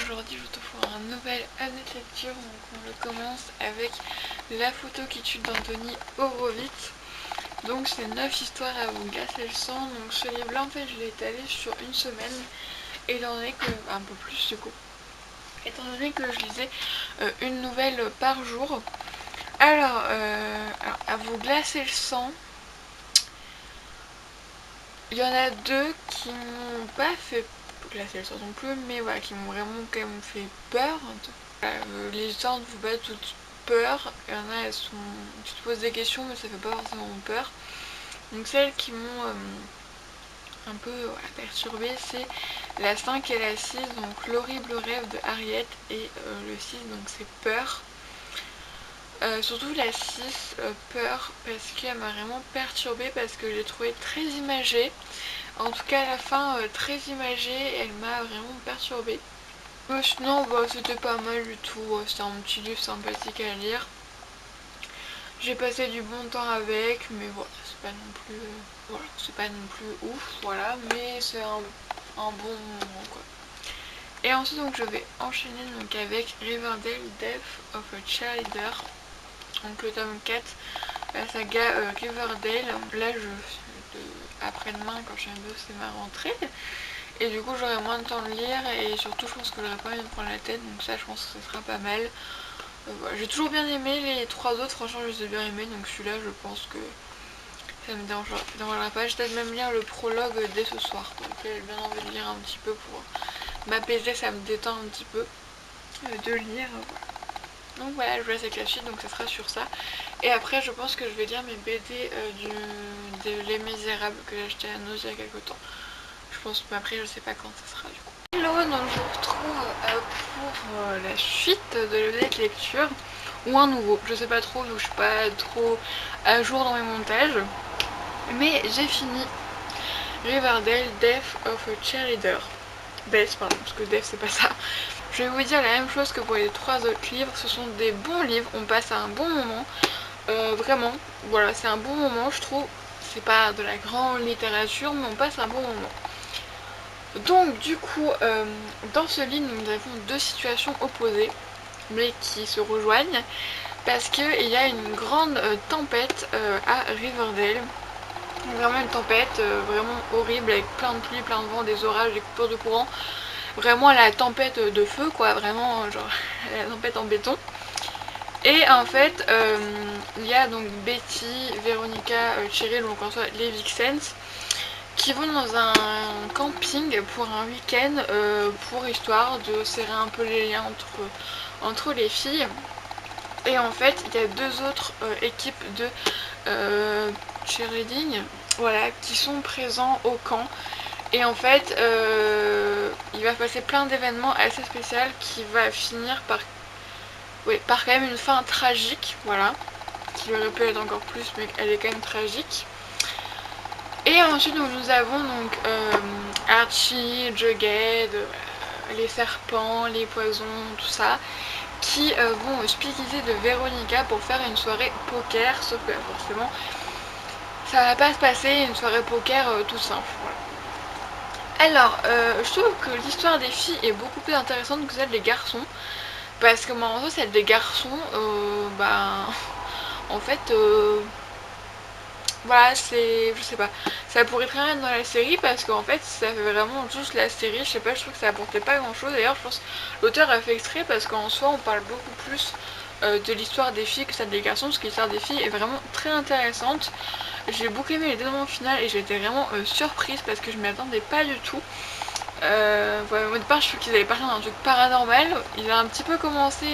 aujourd'hui je te fais un nouvel update lecture. Donc on le commence avec La photo qui tue d'Anthony Horowitz. Donc c'est 9 histoires à vous glacer le sang. Donc ce livre là en fait je l'ai étalé sur une semaine, étant donné que, un peu plus du coup, étant donné que je lisais une nouvelle par jour. Alors à vous glacer le sang, il y en a deux qui m'ont pas fait glacer le sang non plus, mais voilà, qui m'ont vraiment quand même fait peur. Les histoires ne font pas toutes peur, il y en a, elles sont... tu te poses des questions mais ça fait pas forcément peur. Donc celles qui m'ont un peu perturbée, c'est la 5 et la 6, donc l'horrible rêve de Harriet, et le 6 donc c'est peur. Surtout la 6, peur, parce qu'elle m'a vraiment perturbée, parce que j'ai trouvé très imagée. En tout cas à la fin très imagée, elle m'a vraiment perturbée. Sinon c'était pas mal du tout, c'était un petit livre sympathique à lire. J'ai passé du bon temps avec, mais voilà, c'est pas non plus c'est pas non plus ouf, voilà, mais c'est un bon moment quoi. Et ensuite donc je vais enchaîner donc avec Riverdale Death of a Cheerleader, donc le tome 4, la saga Riverdale. Là après-demain, quand je suis un peu, c'est ma rentrée, et du coup j'aurai moins de temps de lire, et surtout je pense que j'aurai pas envie de me prendre la tête, donc ça je pense que ce sera pas mal. Voilà. J'ai toujours bien aimé les trois autres, franchement je les ai bien aimés, donc celui-là je pense que ça me dérangera pas. Je vais peut-être même lire le prologue dès ce soir, donc j'ai bien envie de lire un petit peu pour m'apaiser, ça me détend un petit peu de lire. Voilà. Donc voilà, je vous laisse avec la suite, donc ça sera sur ça. Et après je pense que je vais lire mes BD de Les Misérables que j'ai acheté à Nausée il y a quelques temps. Je pense, mais après je sais pas quand ça sera du coup. Hello, donc je vous retrouve pour la suite de l'update lecture, ou un nouveau, je sais pas trop, donc je suis pas trop à jour dans mes montages. Mais j'ai fini Riverdale Death of a Cheerleader. Death, pardon, parce que Death c'est pas ça. Je vais vous dire la même chose que pour les trois autres livres, ce sont des bons livres, on passe à un bon moment. Vraiment, voilà, c'est un bon moment je trouve. C'est pas de la grande littérature, mais on passe un bon moment. Donc du coup, dans ce livre, nous avons deux situations opposées, mais qui se rejoignent, parce qu'il y a une grande tempête à Riverdale. Vraiment une tempête vraiment horrible, avec plein de pluie, plein de vent, des orages, des coupures de courant. Vraiment la tempête de feu quoi, vraiment genre la tempête en béton. Et en fait, il y a donc Betty, Véronica, Cheryl, donc en soit les Vixens, qui vont dans un camping pour un week-end pour histoire de serrer un peu les liens entre les filles. Et en fait, il y a deux autres équipes de cheerleading, voilà, qui sont présents au camp. Et en fait, il va se passer plein d'événements assez spéciaux qui va finir par, par quand même une fin tragique, voilà, qui aurait pu être encore plus, mais elle est quand même tragique. Et ensuite nous avons donc Archie, Jughead, les serpents, les poisons, tout ça, qui vont speakiser de Véronica pour faire une soirée poker, sauf que forcément ça va pas se passer une soirée poker tout simple. Voilà. Alors je trouve que l'histoire des filles est beaucoup plus intéressante que celle des garçons, parce que moi en soi celle des garçons, en fait voilà, c'est, je sais pas, ça pourrait très bien être dans la série, parce qu'en fait ça fait vraiment juste la série, je sais pas, je trouve que ça apportait pas grand chose. D'ailleurs je pense que l'auteur a fait exprès, parce qu'en soi on parle beaucoup plus de l'histoire des filles que celle des garçons, parce que l'histoire des filles est vraiment très intéressante. J'ai beaucoup aimé les dénouements finaux et j'ai été vraiment surprise, parce que je m'y attendais pas du tout. Voilà, au départ je trouve qu'ils avaient parlé d'un truc paranormal, il a un petit peu commencé...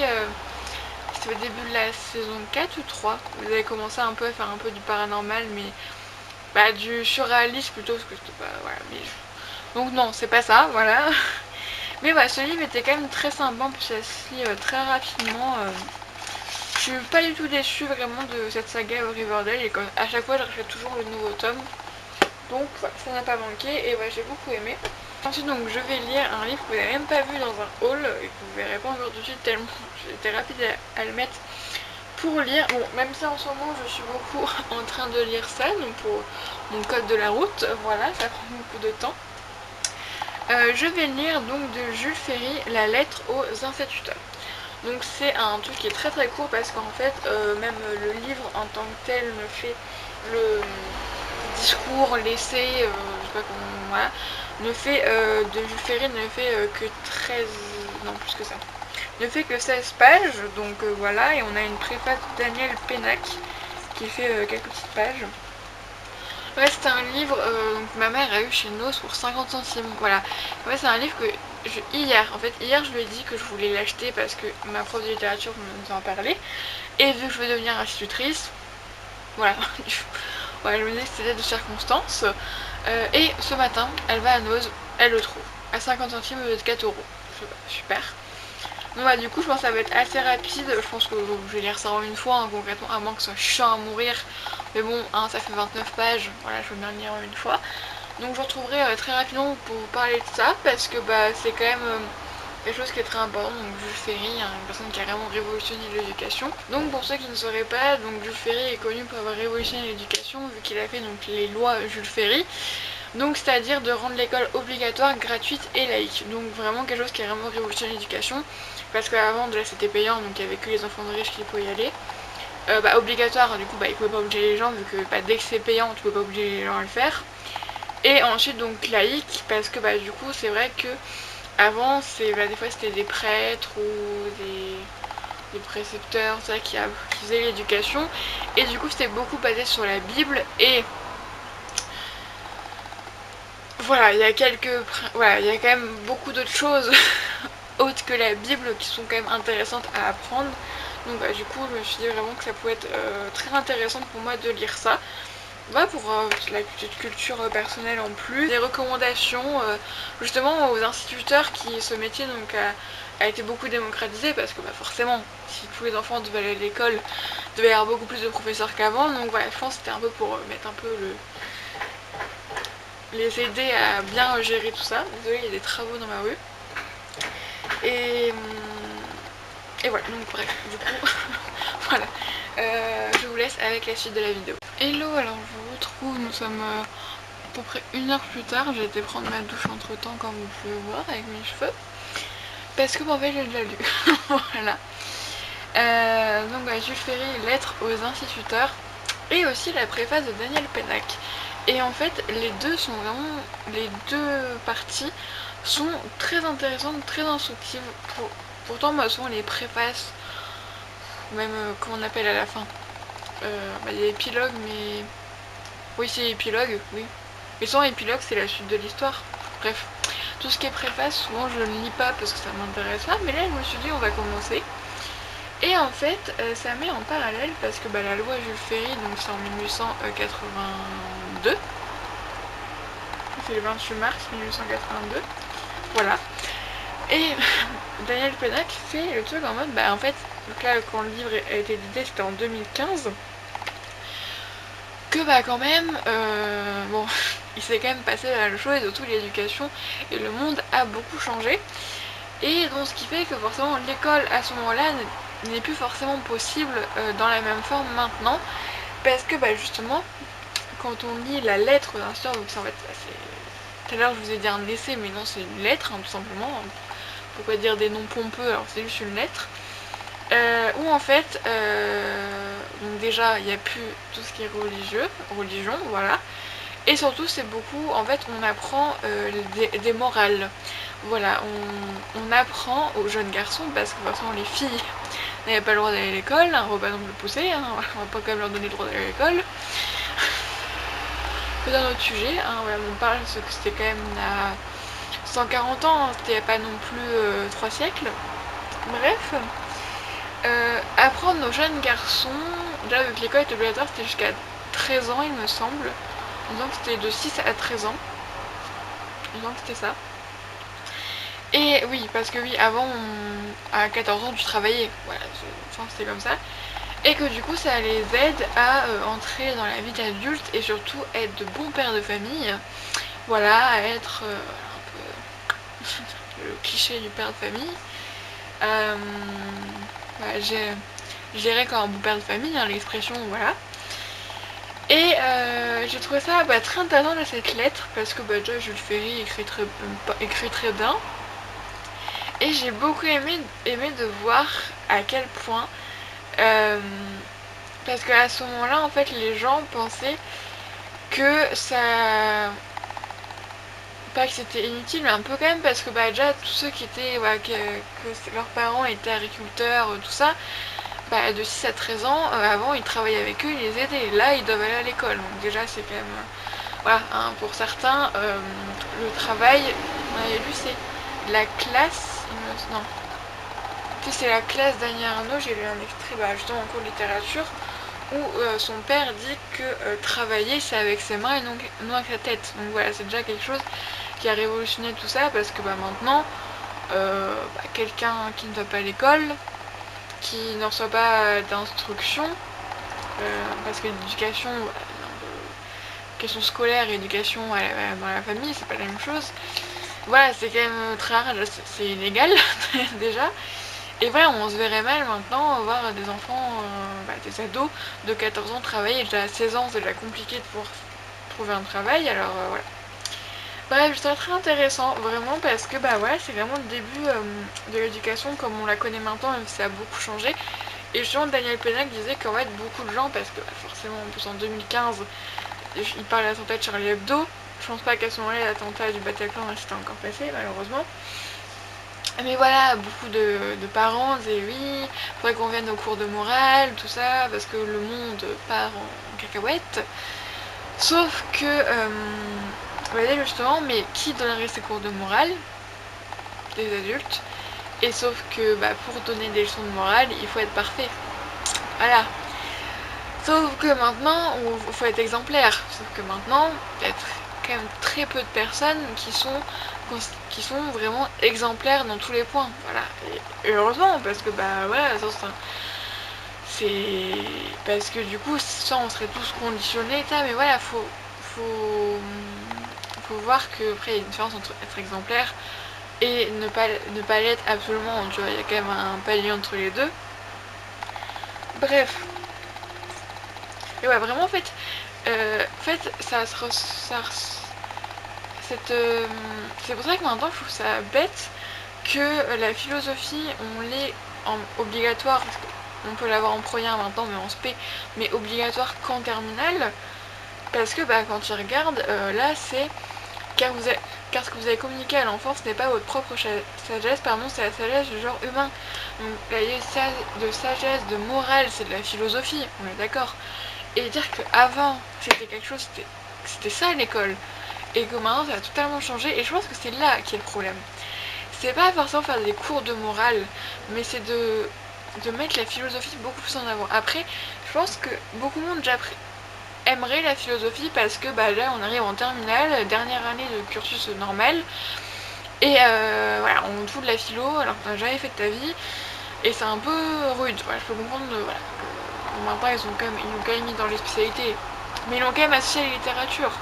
C'était au début de la saison 4 ou 3. Vous avez commencé un peu à faire un peu du paranormal, mais du surréaliste plutôt, parce que c'était pas... Voilà, mais... Donc non, c'est pas ça, voilà. Mais voilà, ce livre était quand même très sympa, puis ça se lit très rapidement. Je suis pas du tout déçue vraiment de cette saga Riverdale, et à chaque fois je rachète toujours le nouveau tome. Donc voilà, ça n'a pas manqué, et voilà, j'ai beaucoup aimé. Ensuite donc je vais lire un livre que vous n'avez même pas vu dans un haul, et que vous verrez pas encore tout de suite tellement j'étais rapide à le mettre pour lire. Bon, même si en ce moment je suis beaucoup en train de lire ça, donc pour mon code de la route, voilà, ça prend beaucoup de temps. Je vais lire donc de Jules Ferry La lettre aux instituteurs. Donc c'est un truc qui est très très court parce qu'en fait même le livre en tant que tel ne fait le discours, l'essai, je sais pas comment, voilà, ne fait de Jules Ferry ne fait que 13, non plus que ça, ne fait que 16 pages, donc voilà, et on a une préface de Daniel Pénac qui fait quelques petites pages. Ouais, c'est un livre donc ma mère a eu chez Noz pour 50 centimes, voilà. Ouais, c'est un livre que hier je lui ai dit que je voulais l'acheter parce que ma prof de littérature nous en parlait, et vu que je veux devenir institutrice, voilà, voilà, je me disais que c'était de circonstances. Et ce matin, elle va à Noz, elle le trouve à 50 centimes de 4 euros. Super. Bon bah du coup je pense que ça va être assez rapide, je pense que je vais lire ça en une fois hein, concrètement, à moins que ce soit chiant à mourir. Mais bon, hein, ça fait 29 pages, voilà, je veux bien le lire en une fois. Donc je vous retrouverai très rapidement pour vous parler de ça, parce que bah c'est quand même quelque chose qui est très important. Donc Jules Ferry, hein, une personne qui a vraiment révolutionné l'éducation. Donc pour ceux qui ne sauraient pas, donc Jules Ferry est connu pour avoir révolutionné l'éducation, vu qu'il a fait donc les lois Jules Ferry. Donc c'est-à-dire de rendre l'école obligatoire, gratuite et laïque. Donc vraiment quelque chose qui a vraiment révolutionné l'éducation. Parce qu'avant déjà c'était payant, donc il n'y avait que les enfants de riches qui pouvaient y aller. Obligatoire, du coup il ne pouvait pas obliger les gens, vu que dès que c'est payant tu peux pas obliger les gens à le faire. Et ensuite donc laïque, parce que du coup c'est vrai que avant des fois c'était des prêtres ou des précepteurs ça, qui faisaient l'éducation. Et du coup c'était beaucoup basé sur la Bible et voilà, il y a il y a quand même beaucoup d'autres choses autres que la Bible qui sont quand même intéressantes à apprendre. Donc du coup je me suis dit vraiment que ça pouvait être très intéressant pour moi de lire ça. Pour la petite culture personnelle en plus. Des recommandations justement aux instituteurs qui ce métier donc a été beaucoup démocratisé parce que forcément si tous les enfants devaient aller à l'école, il devait y avoir beaucoup plus de professeurs qu'avant. Donc voilà, je pense que c'était un peu pour mettre un peu les aider à bien gérer tout ça. Désolée, il y a des travaux dans ma rue. Et voilà, donc bref, du coup, voilà. Je vous laisse avec la suite de la vidéo. Hello, alors je vous retrouve, nous sommes à peu près 1 heure plus tard. J'ai été prendre ma douche entre temps, comme vous pouvez voir, avec mes cheveux. Parce que en fait j'ai déjà lu. Voilà. Donc Jules Ferry, lettre aux instituteurs. Et aussi la préface de Daniel Pénac. Et en fait, les deux parties sont très intéressantes, très instructives. Pourtant, moi, souvent les préfaces, même comment on appelle à la fin, il y a épilogue, mais oui, c'est épilogue, oui. Mais sans épilogue, c'est la suite de l'histoire. Bref, tout ce qui est préface, souvent je ne lis pas parce que ça m'intéresse pas. Mais là, je me suis dit, on va commencer. Et en fait, ça met en parallèle parce que la loi Jules Ferry, donc c'est en 1882. C'est le 28 mars 1882. Voilà. Et Daniel Pénac fait le truc en mode, en fait, donc là, quand le livre a été édité, c'était en 2015. Que quand même, bon, il s'est quand même passé la même chose, et surtout l'éducation et le monde a beaucoup changé. Et donc ce qui fait que forcément l'école à ce moment-là n'est plus forcément possible dans la même forme maintenant. Parce que justement, quand on lit la lettre d'un sort, donc en fait, tout à l'heure je vous ai dit un essai, mais non, c'est une lettre, hein, tout simplement. Pourquoi dire des noms pompeux, alors c'est juste une lettre. Où en fait, donc déjà il n'y a plus tout ce qui est religion, voilà. Et surtout c'est beaucoup, en fait on apprend des morales. Voilà, on apprend aux jeunes garçons, parce que de toute façon les filles n'avaient pas le droit d'aller à l'école, un repas non plus poussé, hein, on va pas quand même leur donner le droit d'aller à l'école. C'est un autre sujet, hein, voilà, on parle parce que c'était quand même à 140 ans, hein, c'était pas non plus 3 siècles. Bref. Apprendre nos jeunes garçons, déjà avec l'école était obligatoire, c'était jusqu'à 13 ans il me semble. Donc c'était de 6 à 13 ans. Donc c'était ça. Et oui, parce que oui, avant, à 14 ans, tu travaillais. Voilà, enfin, c'était comme ça. Et que du coup, ça les aide à entrer dans la vie d'adulte et surtout être de bons pères de famille. Voilà, à être un peu le cliché du père de famille. Gérer comme un bon père de famille, hein, l'expression, voilà. Et j'ai trouvé ça très intéressant de cette lettre parce que déjà Jules Ferry écrit très bien. Et j'ai beaucoup aimé de voir à quel point, parce qu'à ce moment-là en fait les gens pensaient que ça, pas que c'était inutile mais un peu quand même, parce que déjà tous ceux qui étaient, que leurs parents étaient agriculteurs, tout ça, de 6 à 13 ans, avant ils travaillaient avec eux, ils les aidaient, là ils doivent aller à l'école, donc déjà c'est quand même, voilà, hein, pour certains, le travail, on avait lu, c'est la classe, non, c'est la classe d'Annie Arnaud, j'ai lu un extrait justement en cours de littérature, où son père dit que travailler c'est avec ses mains et non avec sa tête. Donc voilà, c'est déjà quelque chose qui a révolutionné tout ça, parce que maintenant, quelqu'un qui ne va pas à l'école, qui ne reçoit pas d'instruction, parce que l'éducation, question scolaire et éducation dans la famille, c'est pas la même chose. Voilà, c'est quand même très rare, c'est illégal déjà. Et voilà, on se verrait mal maintenant voir des enfants, des ados de 14 ans travailler. Déjà à 16 ans, c'est déjà compliqué de pouvoir trouver un travail, alors voilà. Bref, je trouve très intéressant, vraiment, parce que voilà, c'est vraiment le début de l'éducation comme on la connaît maintenant, même si ça a beaucoup changé. Et justement, Daniel Pénac disait qu'en fait, beaucoup de gens, parce que forcément, en plus en 2015, il parle de l'attentat de Charlie Hebdo. Je pense pas qu'à ce moment-là, l'attentat du Bataclan c'était encore passé, malheureusement. Mais voilà, beaucoup de parents disaient oui, faudrait qu'on vienne aux cours de morale, tout ça, parce que le monde part en cacahuète. Sauf que, justement, mais qui donnerait ces cours de morale? Des adultes. Et sauf que pour donner des leçons de morale, il faut être parfait. Voilà. Sauf que maintenant, il faut être exemplaire. Sauf que maintenant, il y a quand même très peu de personnes qui sont vraiment exemplaires dans tous les points. Voilà. Et heureusement, parce que voilà, ça, c'est parce que du coup, ça, on serait tous conditionnés, mais voilà, faut voir que après il y a une différence entre être exemplaire et ne pas l'être absolument, tu vois, il y a quand même un palier entre les deux. Bref. Et ouais, vraiment, en fait, c'est pour ça que maintenant, je trouve ça bête que la philosophie, on l'ait obligatoire, parce qu'on peut l'avoir en première maintenant, mais en spé, mais obligatoire qu'en terminale, parce que quand tu regardes, là, c'est car ce que vous avez communiqué à l'enfant, ce n'est pas votre propre sagesse, pardon, c'est la sagesse du genre humain. Donc la de sagesse, de morale, c'est de la philosophie, on est d'accord. Et dire qu'avant, c'était quelque chose, c'était ça l'école, et que maintenant ça a totalement changé, et je pense que c'est là qui est le problème. C'est pas forcément faire des cours de morale, mais c'est de mettre la philosophie beaucoup plus en avant. Après, je pense que beaucoup de monde déjà aimerait la philosophie parce que là on arrive en terminale, dernière année de cursus normal, et voilà, on fout de la philo alors que t'as jamais fait de ta vie, et c'est un peu rude. Voilà, je peux comprendre, voilà. Maintenant ils l'ont quand même mis dans les spécialités, mais ils l'ont quand même associé à la littérature.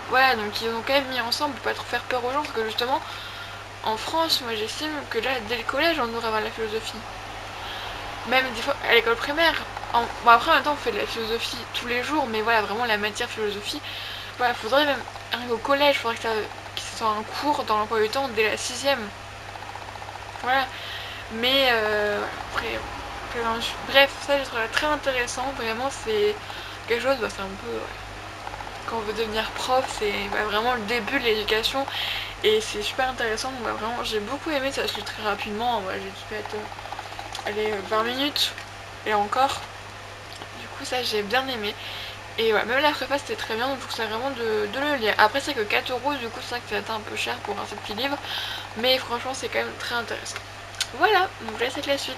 Voilà, donc ils ont quand même mis ensemble pour pas trop faire peur aux gens, parce que justement, en France, moi j'estime que là, dès le collège, on devrait avoir la philosophie. Même des fois, à l'école primaire. Après, en même temps, on fait de la philosophie tous les jours, mais voilà, vraiment la matière philosophie, voilà, faudrait même, au collège, faudrait que ce soit un cours dans l'emploi du temps dès la 6ème. Voilà. Mais après, bref, ça je trouve ça très intéressant, vraiment, c'est quelque chose, c'est un peu, quand on veut devenir prof, c'est vraiment le début de l'éducation, et c'est super intéressant, donc vraiment, j'ai beaucoup aimé, ça se lit très rapidement, j'ai dû peut-être, 20 minutes, et encore, du coup ça j'ai bien aimé. Et ouais, même la préface c'était très bien, donc je vous conseille vraiment de le lire. Après c'est que 4 €, du coup c'est vrai que c'est un peu cher pour un seul petit livre, mais franchement c'est quand même très intéressant. Voilà, donc je laisse avec la suite.